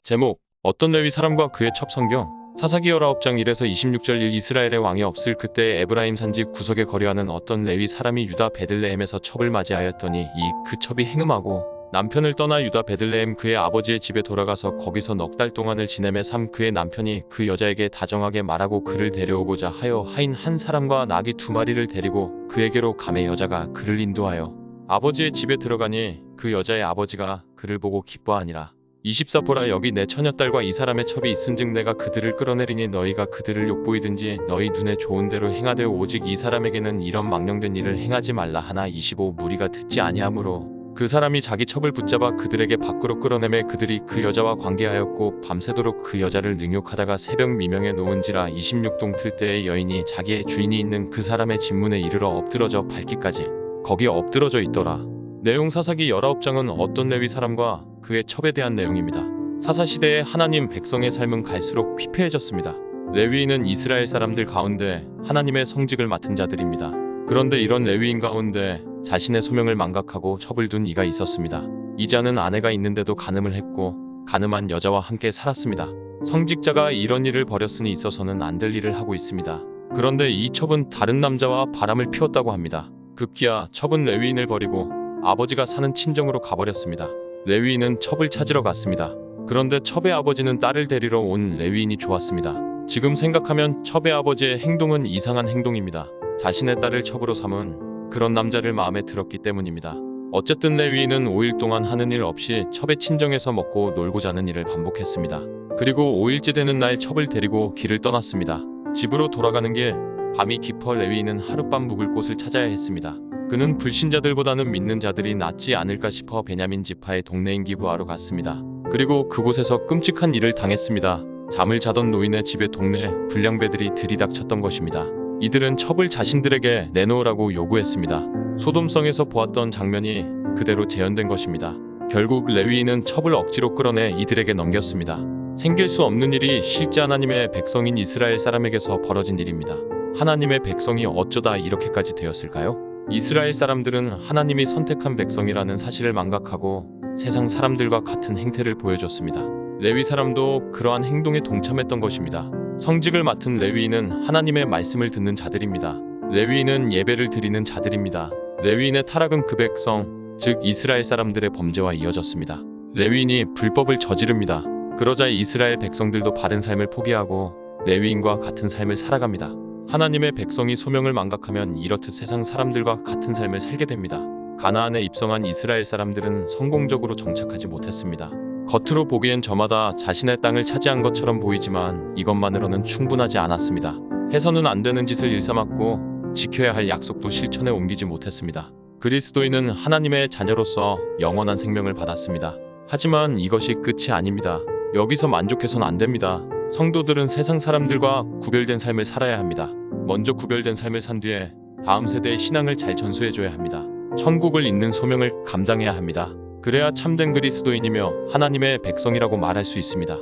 제목, 어떤 레위 사람과 그의 첩성경. 사사기 19장 1에서 26절. 이스라엘의 왕이 없을 그때 에브라임 산지 구석에 거류하는 어떤 레위 사람이 유다 베들레헴에서 첩을 맞이하였더니 그 첩이 행음하고 남편을 떠나 유다 베들레헴 그의 아버지의 집에 돌아가서 거기서 넉 달 동안을 지내매 그의 남편이 그 여자에게 다정하게 말하고 그를 데려오고자 하여 하인 한 사람과 나귀 2마리를 데리고 그에게로 가매 여자가 그를 인도하여 아버지의 집에 들어가니 그 여자의 아버지가 그를 보고 기뻐하니라. 24. 보라, 여기 내 처녀딸과 이 사람의 첩이 있은즉 내가 그들을 끌어내리니 너희가 그들을 욕보이든지 너희 눈에 좋은 대로 행하되 오직 이 사람에게는 이런 망령된 일을 행하지 말라 하나. 25. 무리가 듣지 아니하므로 그 사람이 자기 첩을 붙잡아 그들에게 밖으로 끌어내매 그들이 그 여자와 관계하였고 밤새도록 그 여자를 능욕하다가 새벽 미명에 놓은지라. 26. 동틀 때에 여인이 자기의 주인이 있는 그 사람의 집문에 이르러 엎드러져 밟기까지 거기에 엎드러져 있더라. 내용, 사사기 19장은 어떤 레위 사람과 그의 첩에 대한 내용입니다. 사사시대의 하나님 백성의 삶은 갈수록 피폐해졌습니다. 레위인은 이스라엘 사람들 가운데 하나님의 성직을 맡은 자들입니다. 그런데 이런 레위인 가운데 자신의 소명을 망각하고 첩을 둔 이가 있었습니다. 이 자는 아내가 있는데도 간음을 했고 간음한 여자와 함께 살았습니다. 성직자가 이런 일을 벌였으니 있어서는 안 될 일을 하고 있습니다. 그런데 이 첩은 다른 남자와 바람을 피웠다고 합니다. 급기야 첩은 레위인을 버리고 아버지가 사는 친정으로 가버렸습니다. 레위인은 첩을 찾으러 갔습니다. 그런데 첩의 아버지는 딸을 데리러 온 레위인이 좋았습니다. 지금 생각하면 첩의 아버지의 행동은 이상한 행동입니다. 자신의 딸을 첩으로 삼은 그런 남자를 마음에 들었기 때문입니다. 어쨌든 레위인은 5일 동안 하는 일 없이 첩의 친정에서 먹고 놀고 자는 일을 반복했습니다. 그리고 5일째 되는 날 첩을 데리고 길을 떠났습니다. 집으로 돌아가는 길, 밤이 깊어 레위인은 하룻밤 묵을 곳을 찾아야 했습니다. 그는 불신자들보다는 믿는 자들이 낫지 않을까 싶어 베냐민 지파의 동네인 기브아로 갔습니다. 그리고 그곳에서 끔찍한 일을 당했습니다. 잠을 자던 노인의 집에 동네 불량배들이 들이닥쳤던 것입니다. 이들은 첩을 자신들에게 내놓으라고 요구했습니다. 소돔성에서 보았던 장면이 그대로 재현된 것입니다. 결국 레위인은 첩을 억지로 끌어내 이들에게 넘겼습니다. 생길 수 없는 일이 실제 하나님의 백성인 이스라엘 사람에게서 벌어진 일입니다. 하나님의 백성이 어쩌다 이렇게까지 되었을까요? 이스라엘 사람들은 하나님이 선택한 백성이라는 사실을 망각하고 세상 사람들과 같은 행태를 보여줬습니다. 레위 사람도 그러한 행동에 동참했던 것입니다. 성직을 맡은 레위인은 하나님의 말씀을 듣는 자들입니다. 레위인은 예배를 드리는 자들입니다. 레위인의 타락은 그 백성, 즉 이스라엘 사람들의 범죄와 이어졌습니다. 레위인이 불법을 저지릅니다. 그러자 이스라엘 백성들도 바른 삶을 포기하고 레위인과 같은 삶을 살아갑니다. 하나님의 백성이 소명을 망각하면 이렇듯 세상 사람들과 같은 삶을 살게 됩니다. 가나안에 입성한 이스라엘 사람들은 성공적으로 정착하지 못했습니다. 겉으로 보기엔 저마다 자신의 땅을 차지한 것처럼 보이지만 이것만으로는 충분하지 않았습니다. 해서는 안 되는 짓을 일삼았고 지켜야 할 약속도 실천에 옮기지 못했습니다. 그리스도인은 하나님의 자녀로서 영원한 생명을 받았습니다. 하지만 이것이 끝이 아닙니다. 여기서 만족해선 안 됩니다. 성도들은 세상 사람들과 구별된 삶을 살아야 합니다. 먼저 구별된 삶을 산 뒤에 다음 세대의 신앙을 잘 전수해줘야 합니다. 천국을 잇는 소명을 감당해야 합니다. 그래야 참된 그리스도인이며 하나님의 백성이라고 말할 수 있습니다.